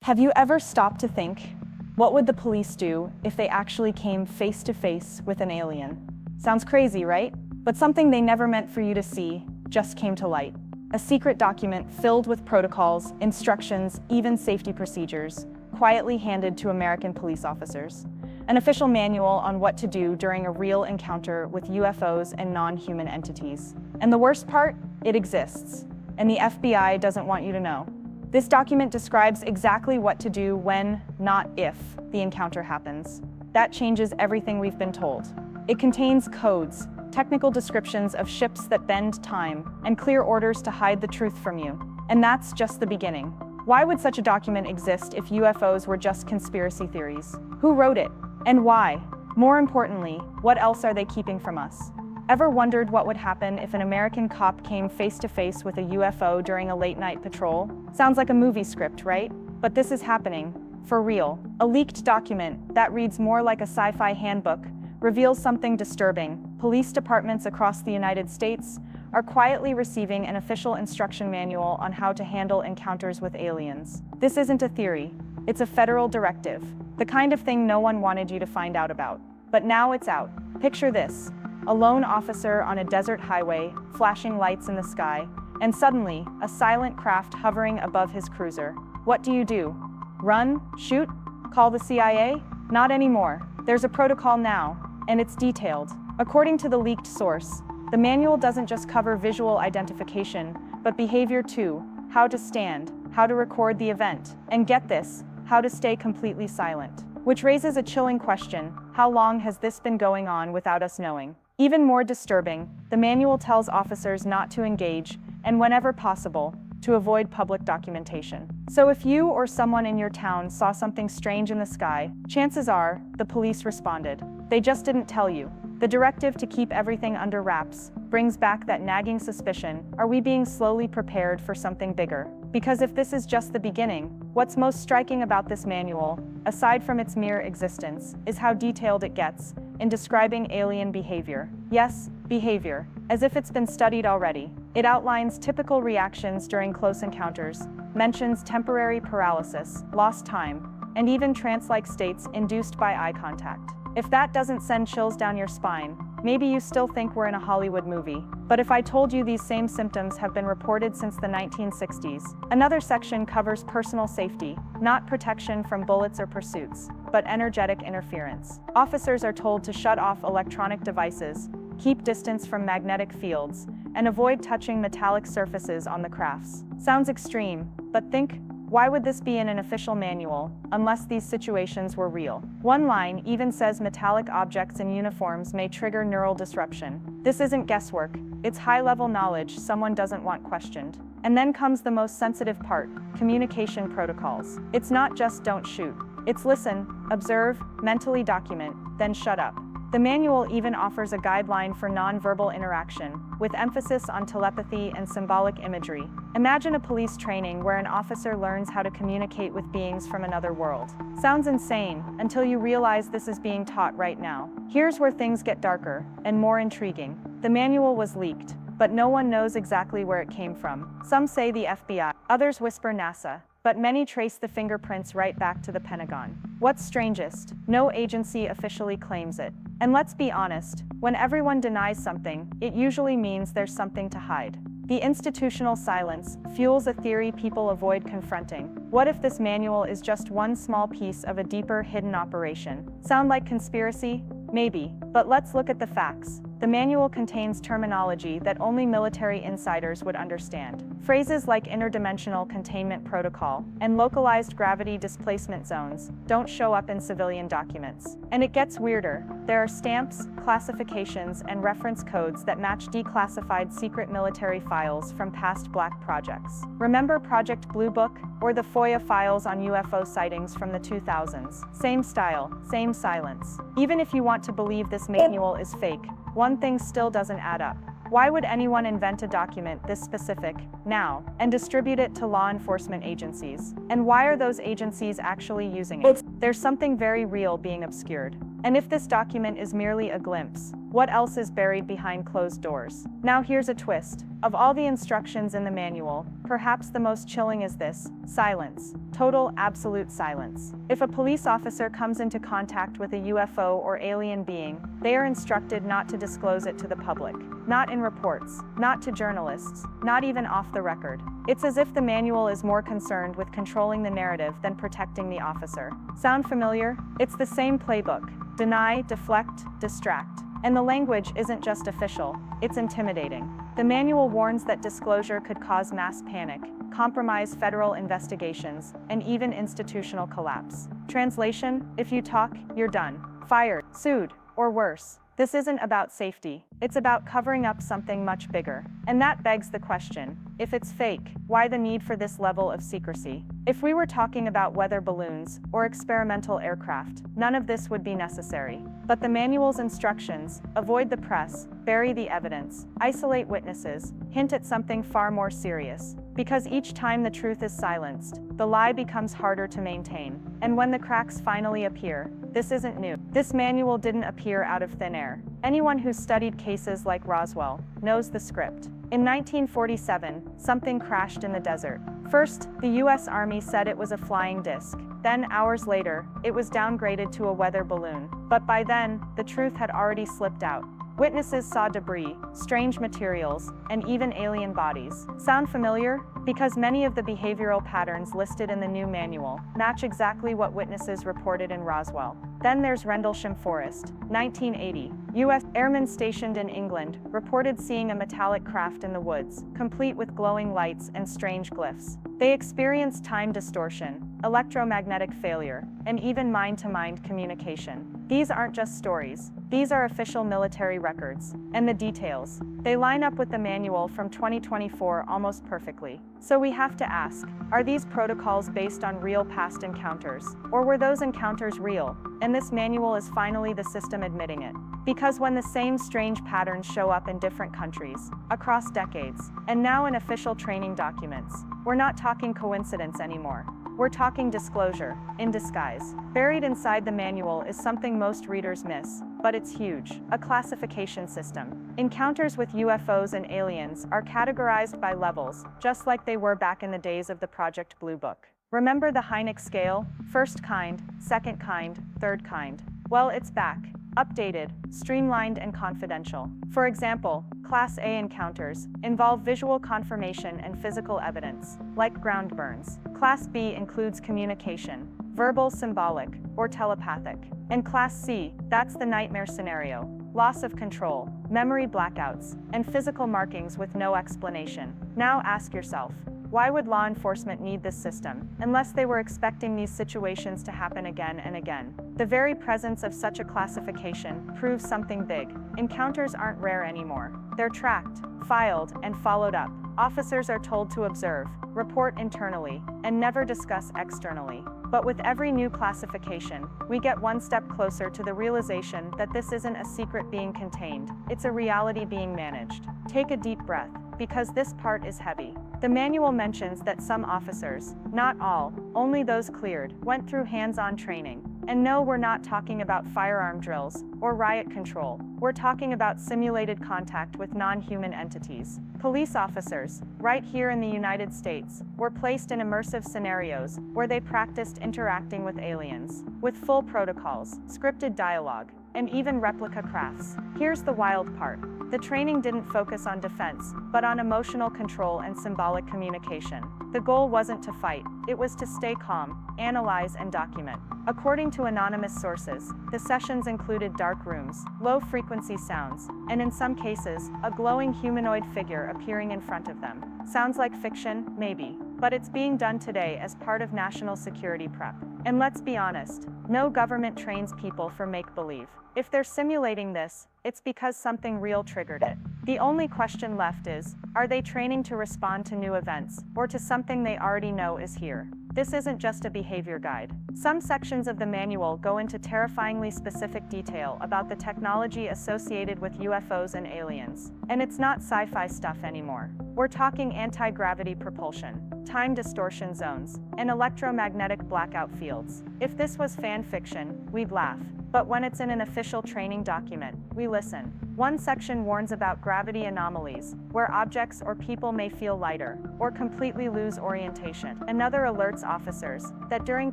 Have you ever stopped to think, what would the police do if they actually came face to face with an alien? Sounds crazy, right? But something they never meant for you to see just came to light. A secret document filled with protocols, instructions, even safety procedures, quietly handed to American police officers. An official manual on what to do during a real encounter with UFOs and non-human entities. And the worst part? It exists. And the FBI doesn't want you to know. This document describes exactly what to do when, not if, the encounter happens. That changes everything we've been told. It contains codes, technical descriptions of ships that bend time, and clear orders to hide the truth from you. And that's just the beginning. Why would such a document exist if UFOs were just conspiracy theories? Who wrote it? And why? More importantly, what else are they keeping from us? Ever wondered what would happen if an American cop came face to face with a UFO during a late-night patrol? Sounds like a movie script, right? But this is happening, for real. A leaked document that reads more like a sci-fi handbook reveals something disturbing. Police departments across the United States are quietly receiving an official instruction manual on how to handle encounters with aliens. This isn't a theory, it's a federal directive, the kind of thing no one wanted you to find out about. But now it's out. Picture this. A lone officer on a desert highway, flashing lights in the sky, and suddenly, a silent craft hovering above his cruiser. What do? Run? Shoot? Call the CIA? Not anymore. There's a protocol now, and it's detailed. According to the leaked source, the manual doesn't just cover visual identification, but behavior too. How to stand, how to record the event, and get this, how to stay completely silent. Which raises a chilling question: how long has this been going on without us knowing? Even more disturbing, the manual tells officers not to engage, and whenever possible, to avoid public documentation. So if you or someone in your town saw something strange in the sky, chances are the police responded. They just didn't tell you. The directive to keep everything under wraps brings back that nagging suspicion: are we being slowly prepared for something bigger? Because if this is just the beginning, what's most striking about this manual, aside from its mere existence, is how detailed it gets in describing alien behavior. Yes, behavior, as if it's been studied already. It outlines typical reactions during close encounters, mentions temporary paralysis, lost time, and even trance-like states induced by eye contact. If that doesn't send chills down your spine, maybe you still think we're in a Hollywood movie. But if I told you these same symptoms have been reported since the 1960s. Another section covers personal safety, not protection from bullets or pursuits, but energetic interference. Officers are told to shut off electronic devices, keep distance from magnetic fields, and avoid touching metallic surfaces on the crafts. Sounds extreme, but think, why would this be in an official manual, unless these situations were real? One line even says metallic objects and uniforms may trigger neural disruption. This isn't guesswork, it's high-level knowledge someone doesn't want questioned. And then comes the most sensitive part: communication protocols. It's not just don't shoot. It's listen, observe, mentally document, then shut up. The manual even offers a guideline for nonverbal interaction, with emphasis on telepathy and symbolic imagery. Imagine a police training where an officer learns how to communicate with beings from another world. Sounds insane, until you realize this is being taught right now. Here's where things get darker, and more intriguing. The manual was leaked, but no one knows exactly where it came from. Some say the FBI, others whisper NASA, but many trace the fingerprints right back to the Pentagon. What's strangest? No agency officially claims it. And let's be honest, when everyone denies something, it usually means there's something to hide. The institutional silence fuels a theory people avoid confronting. What if this manual is just one small piece of a deeper, hidden operation? Sound like conspiracy? Maybe, but let's look at the facts. The manual contains terminology that only military insiders would understand. Phrases like interdimensional containment protocol and localized gravity displacement zones don't show up in civilian documents. And it gets weirder. There are stamps, classifications, and reference codes that match declassified secret military files from past black projects. Remember Project Blue Book? Or the FOIA files on UFO sightings from the 2000s. Same style, same silence. Even if you want to believe this manual is fake, one thing still doesn't add up. Why would anyone invent a document this specific, now, and distribute it to law enforcement agencies? And why are those agencies actually using it? There's something very real being obscured. And if this document is merely a glimpse, What else is buried behind closed doors? Now here's a twist. Of all the instructions in the manual, perhaps the most chilling is this: silence. Total, absolute silence. If a police officer comes into contact with a UFO or alien being, they are instructed not to disclose it to the public. Not in reports, not to journalists, not even off the record. It's as if the manual is more concerned with controlling the narrative than protecting the officer. Sound familiar? It's the same playbook. Deny, deflect, distract. And the language isn't just official, it's intimidating. The manual warns that disclosure could cause mass panic, compromise federal investigations, and even institutional collapse. Translation: if you talk, you're done. Fired, sued, or worse. This isn't about safety, it's about covering up something much bigger. And that begs the question: if it's fake, why the need for this level of secrecy? If we were talking about weather balloons or experimental aircraft, none of this would be necessary. But the manual's instructions: avoid the press, bury the evidence, isolate witnesses, hint at something far more serious. Because each time the truth is silenced, the lie becomes harder to maintain. And when the cracks finally appear, this isn't new. This manual didn't appear out of thin air. Anyone who's studied cases like Roswell knows the script. In 1947, something crashed in the desert. First, the US Army said it was a flying disc. Then, hours later, it was downgraded to a weather balloon. But by then, the truth had already slipped out. Witnesses saw debris, strange materials, and even alien bodies. Sound familiar? Because many of the behavioral patterns listed in the new manual match exactly what witnesses reported in Roswell. Then there's Rendlesham Forest, 1980. US airmen stationed in England reported seeing a metallic craft in the woods, complete with glowing lights and strange glyphs. They experienced time distortion, electromagnetic failure, and even mind-to-mind communication. These aren't just stories. These are official military records. And the details, they line up with the manual from 2024 almost perfectly. So we have to ask, are these protocols based on real past encounters? Or were those encounters real, and this manual is finally the system admitting it? Because when the same strange patterns show up in different countries, across decades, and now in official training documents, we're not talking coincidence anymore. We're talking disclosure, in disguise. Buried inside the manual is something most readers miss, but it's huge: a classification system. Encounters with UFOs and aliens are categorized by levels, just like they were back in the days of the Project Blue Book. Remember the Hynek scale? First kind, second kind, third kind. Well, it's back. Updated, streamlined, and confidential. For example, Class A encounters involve visual confirmation and physical evidence, like ground burns. Class B includes communication, verbal, symbolic, or telepathic. And Class C, that's the nightmare scenario: loss of control, memory blackouts, and physical markings with no explanation. Now ask yourself, why would law enforcement need this system, unless they were expecting these situations to happen again and again? The very presence of such a classification proves something big. Encounters aren't rare anymore. They're tracked, filed, and followed up. Officers are told to observe, report internally, and never discuss externally. But with every new classification, we get one step closer to the realization that this isn't a secret being contained, it's a reality being managed. Take a deep breath, because this part is heavy. The manual mentions that some officers, not all, only those cleared, went through hands-on training. And no, we're not talking about firearm drills or riot control. We're talking about simulated contact with non-human entities. Police officers, right here in the United States, were placed in immersive scenarios where they practiced interacting with aliens, with full protocols, scripted dialogue, and even replica crafts. Here's the wild part. The training didn't focus on defense, but on emotional control and symbolic communication. The goal wasn't to fight, it was to stay calm, analyze, and document. According to anonymous sources, the sessions included dark rooms, low-frequency sounds, and in some cases, a glowing humanoid figure appearing in front of them. Sounds like fiction? Maybe. But it's being done today as part of national security prep. And let's be honest, no government trains people for make-believe. If they're simulating this, it's because something real triggered it. The only question left is, are they training to respond to new events, or to something they already know is here? This isn't just a behavior guide. Some sections of the manual go into terrifyingly specific detail about the technology associated with UFOs and aliens. And it's not sci-fi stuff anymore. We're talking anti-gravity propulsion, time distortion zones, and electromagnetic blackout fields. If this was fan fiction, we'd laugh. But when it's in an official training document, we listen. One section warns about gravity anomalies, where objects or people may feel lighter, or completely lose orientation. Another alerts officers that during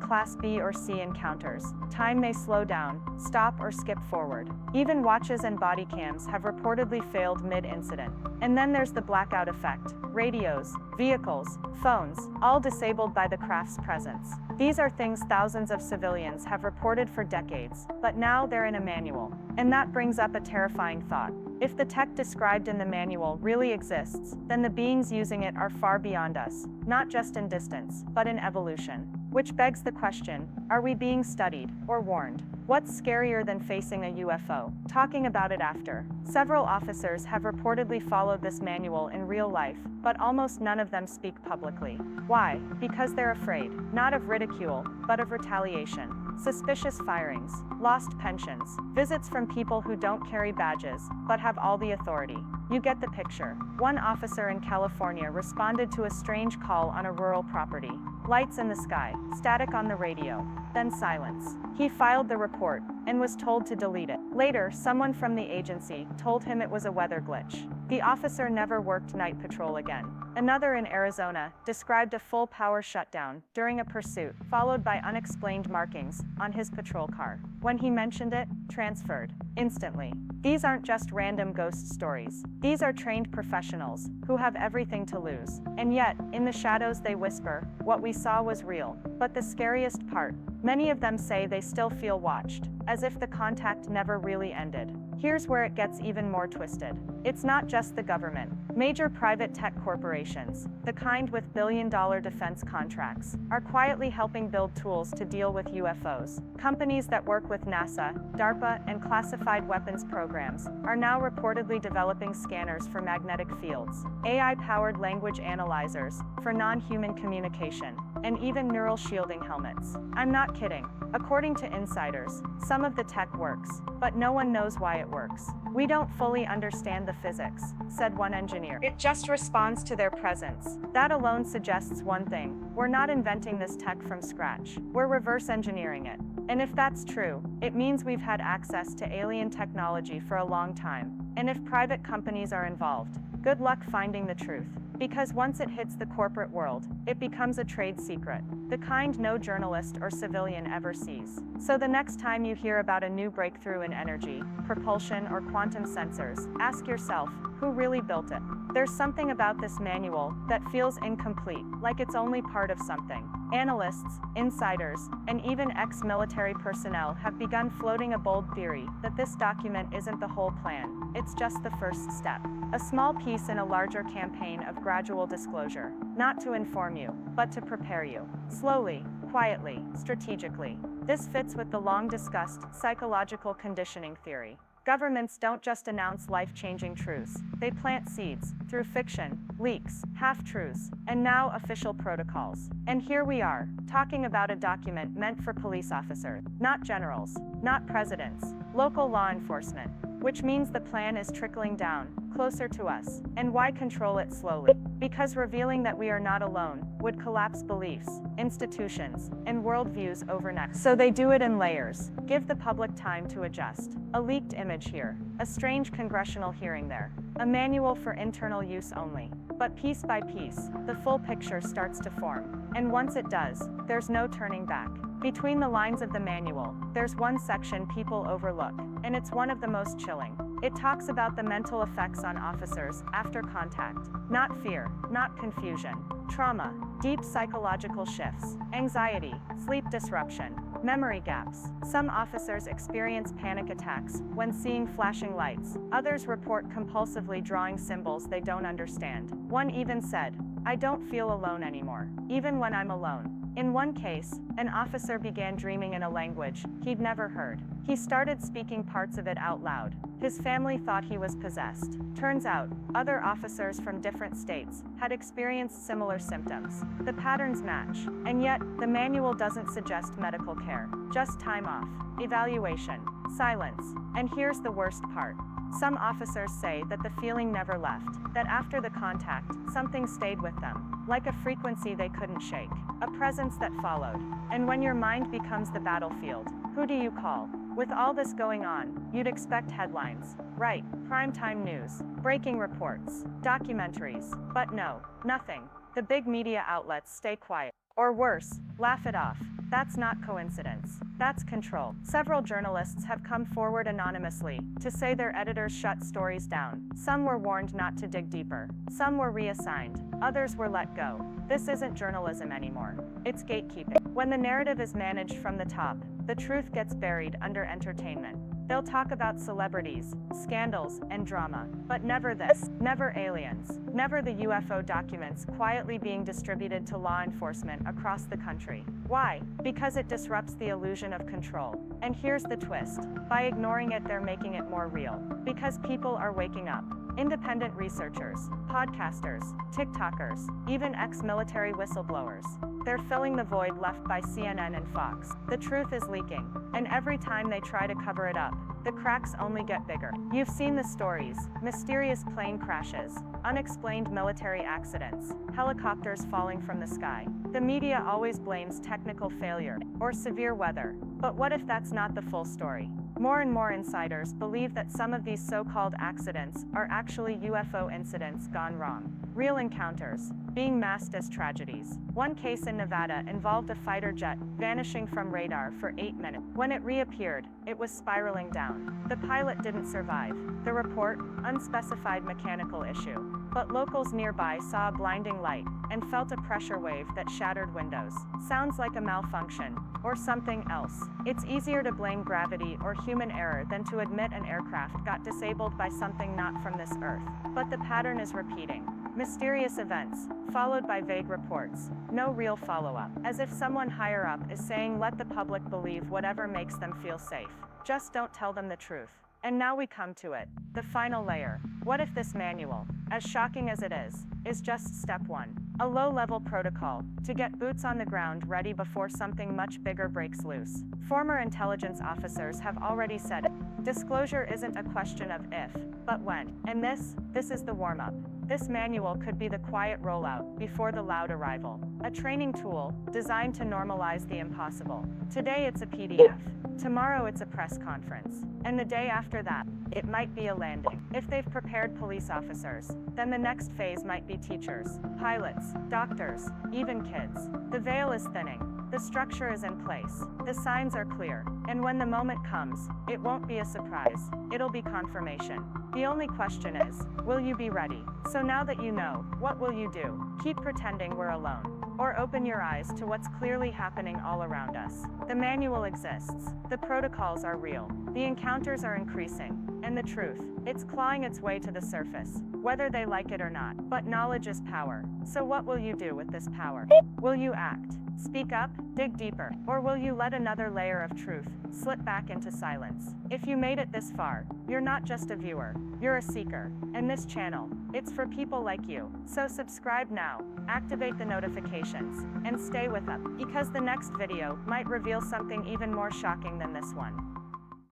Class B or C encounters, time may slow down, stop or skip forward. Even watches and body cams have reportedly failed mid-incident. And then there's the blackout effect. Radios, vehicles, phones, all disabled by the craft's presence. These are things thousands of civilians have reported for decades, but now they're in a manual. And that brings up a terrifying thought. If the tech described in the manual really exists, then the beings using it are far beyond us, not just in distance, but in evolution. Which begs the question, are we being studied or warned? What's scarier than facing a UFO? Talking about it after. Several officers have reportedly followed this manual in real life, but almost none of them speak publicly. Why? Because they're afraid, not of ridicule, but of retaliation. Suspicious firings, lost pensions, visits from people who don't carry badges, but have all the authority. You get the picture. One officer in California responded to a strange call on a rural property. Lights in the sky, static on the radio, then silence. He filed the report and was told to delete it. Later, someone from the agency told him it was a weather glitch. The officer never worked night patrol again. Another in Arizona described a full power shutdown during a pursuit, followed by unexplained markings on his patrol car. When he mentioned it, transferred instantly. These aren't just random ghost stories. These are trained professionals who have everything to lose. And yet, in the shadows they whisper, what we saw was real. But the scariest part, many of them say they still feel watched, as if the contact never really ended. Here's where it gets even more twisted. It's not just the government. Major private tech corporations, the kind with billion-dollar defense contracts, are quietly helping build tools to deal with UFOs. Companies that work with NASA, DARPA, and classified weapons programs are now reportedly developing scanners for magnetic fields, AI-powered language analyzers for non-human communication, and even neural shielding helmets. I'm not kidding. According to insiders, some of the tech works, but no one knows why it works. We don't fully understand the physics, said one engineer. It just responds to their presence. That alone suggests one thing. We're not inventing this tech from scratch. We're reverse engineering it. And if that's true, it means we've had access to alien technology for a long time. And if private companies are involved, good luck finding the truth. Because once it hits the corporate world, it becomes a trade secret, the kind no journalist or civilian ever sees. So the next time you hear about a new breakthrough in energy, propulsion, or quantum sensors, ask yourself, who really built it? There's something about this manual that feels incomplete, like it's only part of something. Analysts, insiders, and even ex-military personnel have begun floating a bold theory that this document isn't the whole plan, it's just the first step. A small piece in a larger campaign of gradual disclosure, not to inform you, but to prepare you. Slowly, quietly, strategically. This fits with the long-discussed psychological conditioning theory. Governments don't just announce life-changing truths. They plant seeds through fiction, leaks, half-truths, and now official protocols. And here we are, talking about a document meant for police officers, not generals, not presidents, local law enforcement, which means the plan is trickling down, closer to us. And why control it slowly? Because revealing that we are not alone would collapse beliefs, institutions, and worldviews overnight. So they do it in layers. Give the public time to adjust. A leaked image here, a strange congressional hearing there, a manual for internal use only. But piece by piece, the full picture starts to form. And once it does, there's no turning back. Between the lines of the manual, there's one section people overlook, and it's one of the most chilling. It talks about the mental effects on officers after contact. Not fear, not confusion. Trauma, deep psychological shifts, anxiety, sleep disruption, memory gaps. Some officers experience panic attacks when seeing flashing lights. Others report compulsively drawing symbols they don't understand. One even said, "I don't feel alone anymore, even when I'm alone." In one case, an officer began dreaming in a language he'd never heard. He started speaking parts of it out loud. His family thought he was possessed. Turns out, other officers from different states had experienced similar symptoms. The patterns match, and yet, the manual doesn't suggest medical care, just time off, evaluation, silence. And here's the worst part. Some officers say that the feeling never left, that after the contact, something stayed with them, like a frequency they couldn't shake, a presence that followed. And when your mind becomes the battlefield, who do you call? With all this going on, you'd expect headlines, Right, primetime news, breaking reports, documentaries. But no, nothing. The big media outlets stay quiet. Or worse, laugh it off. That's not coincidence. That's control. Several journalists have come forward anonymously to say their editors shut stories down. Some were warned not to dig deeper. Some were reassigned. Others were let go. This isn't journalism anymore. It's gatekeeping. When the narrative is managed from the top, the truth gets buried under entertainment. They'll talk about celebrities, scandals, and drama, but never this. Never aliens. Never the UFO documents quietly being distributed to law enforcement across the country. Why? Because it disrupts the illusion of control. And here's the twist. By ignoring it, they're making it more real. Because people are waking up. Independent researchers, podcasters, TikTokers, even ex-military whistleblowers. They're filling the void left by CNN and Fox. The truth is leaking, and every time they try to cover it up, the cracks only get bigger. You've seen the stories: mysterious plane crashes, unexplained military accidents, helicopters falling from the sky. The media always blames technical failure or severe weather. But what if that's not the full story? More and more insiders believe that some of these so-called accidents are actually UFO incidents gone wrong. Real encounters, being masked as tragedies. One case in Nevada involved a fighter jet vanishing from radar for 8 minutes. When it reappeared, it was spiraling down. The pilot didn't survive. The report, unspecified mechanical issue. But locals nearby saw a blinding light and felt a pressure wave that shattered windows. Sounds like a malfunction, or something else. It's easier to blame gravity or human error than to admit an aircraft got disabled by something not from this earth. But the pattern is repeating. Mysterious events, followed by vague reports. No real follow-up. As if someone higher up is saying, let the public believe whatever makes them feel safe. Just don't tell them the truth. And now we come to it. The final layer. What if this manual, as shocking as it is just step one? A low-level protocol to get boots on the ground ready before something much bigger breaks loose. Former intelligence officers have already said it. Disclosure isn't a question of if, but when. And this is the warm-up. This manual could be the quiet rollout before the loud arrival. A training tool designed to normalize the impossible. Today it's a PDF. Tomorrow it's a press conference. And the day after that, it might be a landing. If they've prepared police officers, then the next phase might be teachers, pilots, doctors, even kids. The veil is thinning. The structure is in place. The signs are clear. And when the moment comes, it won't be a surprise. It'll be confirmation. The only question is, will you be ready? So now that you know, what will you do? Keep pretending we're alone. Or open your eyes to what's clearly happening all around us. The manual exists. The protocols are real. The encounters are increasing. And the truth, it's clawing its way to the surface, whether they like it or not. But knowledge is power. So what will you do with this power? Will you act? Speak up, dig deeper, or will you let another layer of truth slip back into silence? If you made it this far, you're not just a viewer, you're a seeker. And this channel, it's for people like you. So subscribe now, activate the notifications, and stay with us, because the next video might reveal something even more shocking than this one.